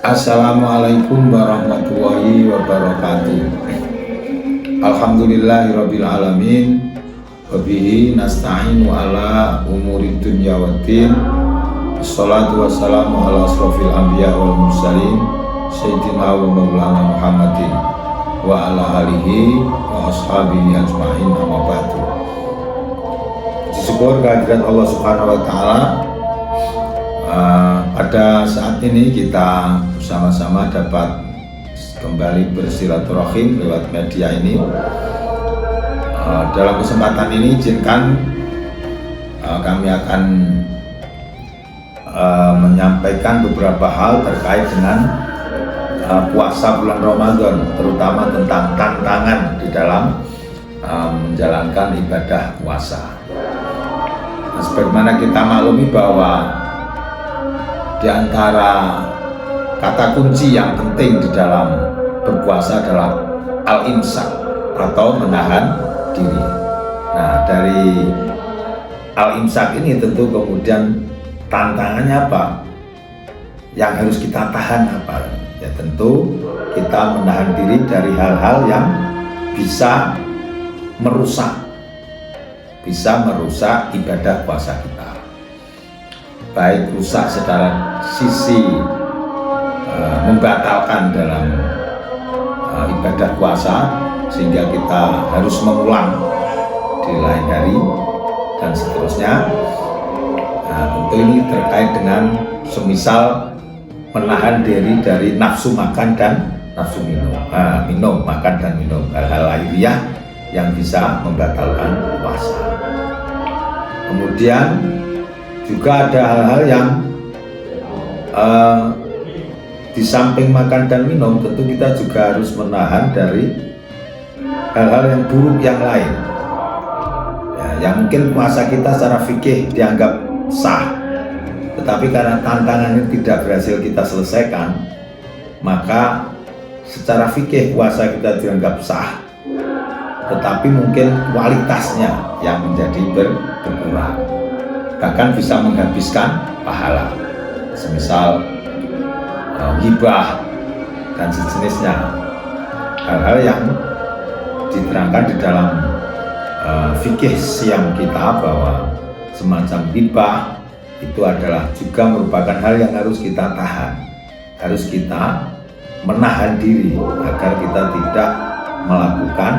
Assalamualaikum warahmatullahi wabarakatuh. Alhamdulillahirabbil alamin. Wabihi nasta'inu ala umuri dunya waddin. Wassalatu wassalamu ala asrofil anbiya wal mursalin Sayyidina wa maulana Muhammadin wa ala alihi wa ashabihi ajma'in, amma ba'du. Syukur kehadirat Allah Subhanahu wa taala. Pada saat ini kita bersama-sama dapat kembali bersilaturahim lewat media ini. Dalam kesempatan ini izinkan kami akan menyampaikan beberapa hal terkait dengan puasa bulan Ramadan, terutama tentang tantangan di dalam menjalankan ibadah puasa. Nah, sebagaimana kita maklumi bahwa di antara kata kunci yang penting di dalam berpuasa adalah al-imsak atau menahan diri. Nah, dari al-imsak ini tentu kemudian tantangannya apa? Yang harus kita tahan apa? Ya tentu kita menahan diri dari hal-hal yang bisa merusak ibadah puasa kita. Baik rusak secara sisi membatalkan dalam ibadah puasa sehingga kita harus mengulang di lain hari dan seterusnya. Tentu ini terkait dengan semisal menahan diri dari nafsu makan dan nafsu minum, makan dan minum, hal-hal lahiriah yang bisa membatalkan puasa. Kemudian juga ada hal-hal yang di samping makan dan minum tentu kita juga harus menahan dari hal-hal yang buruk yang lain ya, yang mungkin puasa kita secara fikih dianggap sah, tetapi karena tantangan ini tidak berhasil kita selesaikan, maka secara fikih puasa kita dianggap sah, tetapi mungkin kualitasnya yang menjadi berkurang, bahkan bisa menghabiskan pahala, semisal ghibah dan sejenisnya, hal-hal yang diterangkan di dalam fikih siam kita bahwa semacam ghibah itu adalah juga merupakan hal yang harus kita tahan, harus kita menahan diri agar kita tidak melakukan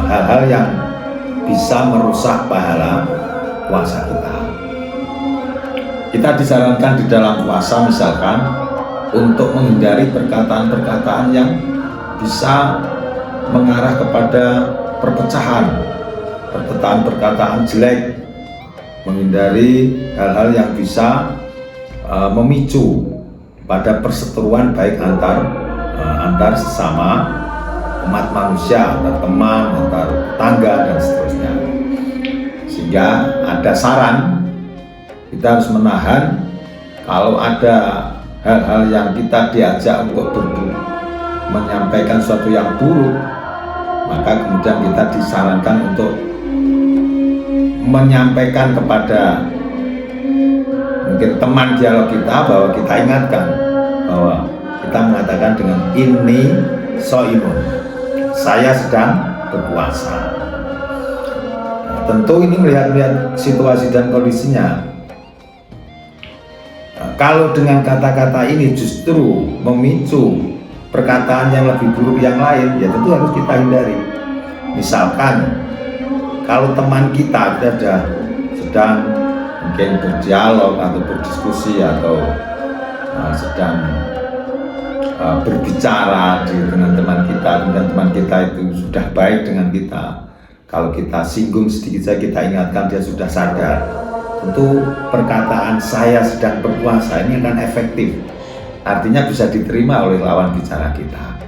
hal-hal yang bisa merusak pahala puasa kita. Kita disarankan di dalam puasa misalkan untuk menghindari perkataan-perkataan yang bisa mengarah kepada perpecahan, perkataan jelek, menghindari hal-hal yang bisa memicu pada perseteruan baik antar sesama umat manusia, antar teman, antar tetangga dan seterusnya. Sehingga ada saran kita harus menahan kalau ada hal-hal yang kita diajak untuk menyampaikan sesuatu yang buruk, maka kemudian kita disarankan untuk menyampaikan kepada mungkin teman dialog kita, bahwa kita ingatkan bahwa kita mengatakan dengan ini soimun, saya sedang berpuasa. Nah, tentu ini melihat situasi dan kondisinya. Nah, kalau dengan kata-kata ini justru memicu perkataan yang lebih buruk yang lain, ya tentu harus kita hindari. Misalkan kalau teman kita sedang mungkin berdialog atau berdiskusi atau sedang berbicara dengan teman kita, dan teman kita itu sudah baik dengan kita, kalau kita singgung sedikit saja kita ingatkan dia sudah sadar, tentu perkataan saya sedang berpuasa ini akan efektif, artinya bisa diterima oleh lawan bicara kita,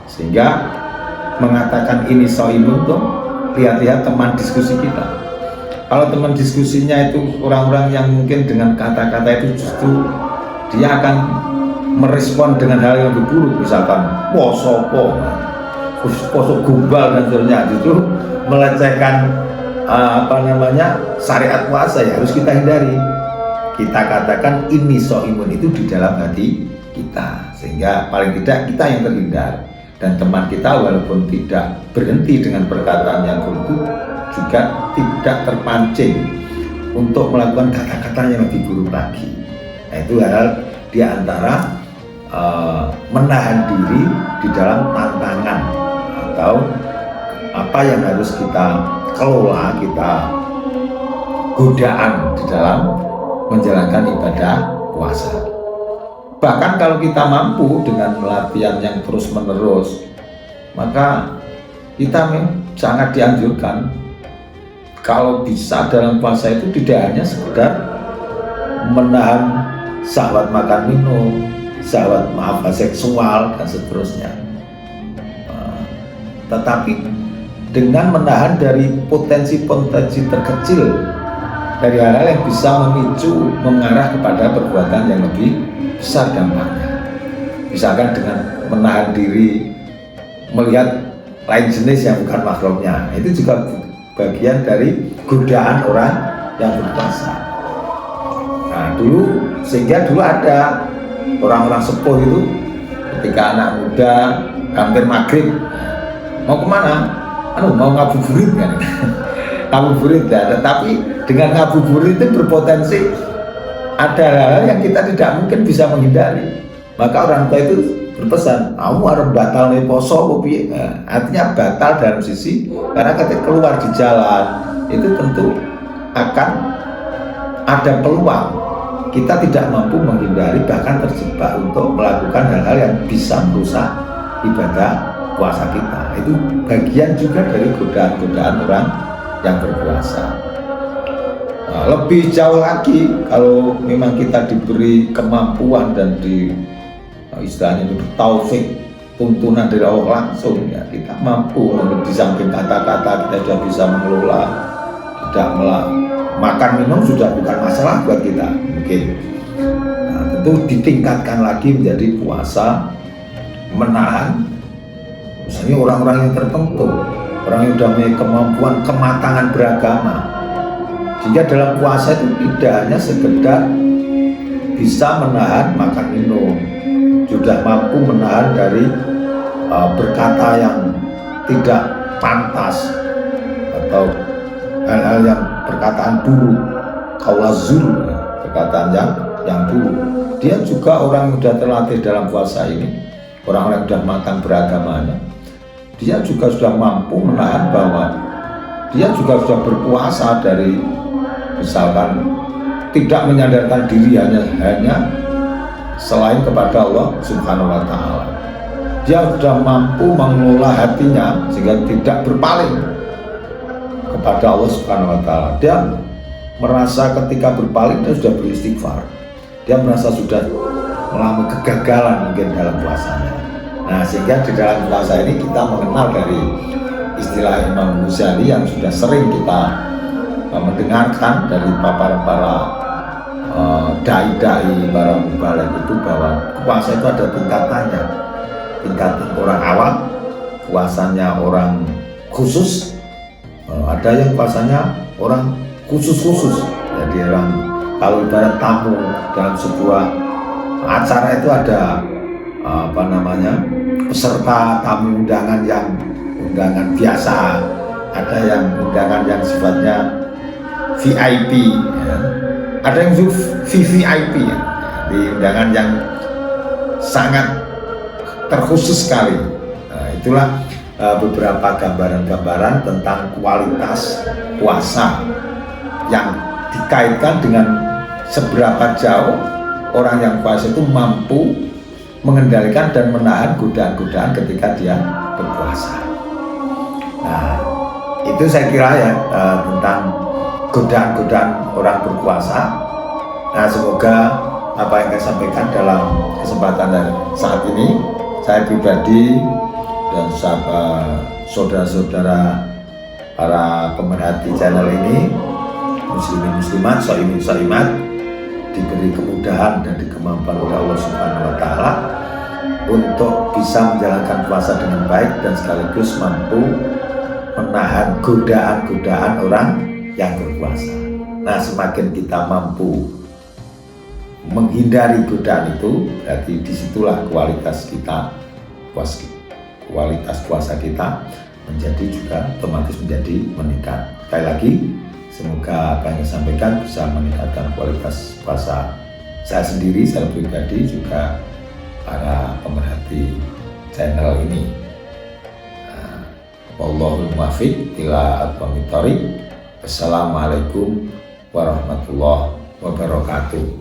sehingga mengatakan ini soimun tuh lihat-lihat teman diskusi kita. Kalau teman diskusinya itu orang-orang yang mungkin dengan kata-kata itu justru dia akan merespon dengan hal yang lebih buruk, misalkan poso gumbal dan seterusnya, justru melecehkan syariat puasa, ya harus kita hindari. kita katakan ini soimun itu di dalam hati kita, sehingga paling tidak kita yang terhindar, dan teman kita walaupun tidak berhenti dengan perkataan yang buruk juga tidak terpancing untuk melakukan kata-kata yang lebih buruk lagi. Nah, itu hal di antara menahan diri di dalam tantangan atau apa yang harus kita kelola, kita godaan di dalam menjalankan ibadah puasa. Bahkan kalau kita mampu dengan latihan yang terus-menerus, maka kita sangat dianjurkan kalau bisa dalam puasa itu tidak hanya sekedar menahan syahwat makan minum, syahwat seksual dan seterusnya, tetapi dengan menahan dari potensi-potensi terkecil dari hal-hal yang bisa memicu mengarah kepada perbuatan yang lebih besar dampaknya. Misalkan dengan menahan diri melihat lain jenis yang bukan mahramnya, itu juga bagian dari godaan orang yang berpuasa. Nah, sehingga dulu ada orang-orang sepuh itu ketika anak muda hampir maghrib mau kemana? Mau ngabuburit kan? Ngabuburit ya, tetapi dengan ngabuburit itu berpotensi ada hal-hal yang kita tidak mungkin bisa menghindari. Maka orang tua itu berpesan, kamu harus batal nih poso, artinya batal dalam sisi karena ketika keluar di jalan itu tentu akan ada peluang kita tidak mampu menghindari, bahkan terjebak untuk melakukan hal-hal yang bisa merusak ibadah puasa kita. Itu bagian juga dari godaan-godaan orang yang berpuasa. Nah, lebih jauh lagi kalau memang kita diberi kemampuan dan istilahnya itu taufik, tuntunan dari Allah langsung, ya kita mampu di samping kata-kata kita sudah bisa mengelola, tidak makan minum sudah bukan masalah buat kita mungkin. Nah, tentu ditingkatkan lagi menjadi puasa menahan misalnya orang-orang yang tertentu, orang yang sudah memiliki kemampuan kematangan beragama, sehingga dalam puasa itu tidak hanya sekedar bisa menahan makan minum, sudah mampu menahan dari berkata yang tidak pantas atau hal-hal yang perkataan buruk, kaulazul, perkataan yang buruk. Dia juga orang yang sudah terlatih dalam puasa ini, orang-orang yang sudah matang beragamanya, dia juga sudah mampu menahan bahwa dia juga sudah berpuasa dari misalkan tidak menyadarkan diri hanya selain kepada Allah Subhanahu wa Ta'ala. Dia sudah mampu mengelola hatinya sehingga tidak berpaling kepada Allah Subhanahu wa Ta'ala. Dia merasa ketika berpaling dia sudah beristighfar. Dia merasa sudah mengalami kegagalan mungkin dalam puasanya. Nah, sehingga di dalam puasa ini kita mengenal dari istilah Imam Ghazali yang sudah sering kita mendengarkan dari para dai-dai, para mubalik itu, bahwa puasa itu ada tingkatannya. Tingkatan orang awam, puasanya orang khusus, ada yang puasanya orang khusus-khusus. Jadi orang kalau ibarat tamu dalam sebuah acara itu ada peserta tamu undangan yang undangan biasa, ada yang undangan yang sifatnya VIP, ya. Ada yang VVIP, ya. Di undangan yang sangat terkhusus sekali. Nah, itulah beberapa gambaran-gambaran tentang kualitas puasa yang dikaitkan dengan seberapa jauh orang yang puasa itu mampu mengendalikan dan menahan godaan-godaan ketika dia berpuasa. Nah, itu saya kira ya tentang godaan-godaan orang berpuasa. Nah, semoga apa yang saya sampaikan dalam kesempatan saat ini, saya pribadi dan saudara-saudara para pemerhati channel ini, muslimin muslimat, shaimin shaimat, diberi kemudahan dan dikemampuan oleh Allah Subhanahu wa Ta'ala untuk bisa menjalankan puasa dengan baik dan sekaligus mampu menahan godaan-godaan orang yang berpuasa. Nah, semakin kita mampu menghindari godaan itu, berarti disitulah kualitas puasa kita menjadi juga otomatis menjadi meningkat. Sekali lagi, semoga apa yang saya sampaikan bisa meningkatkan kualitas puasa saya sendiri, saya pribadi, juga para pemerhati channel ini. Wallahul muwaffiq ila aqwamit thoriq. Wassalamualaikum warahmatullahi wabarakatuh.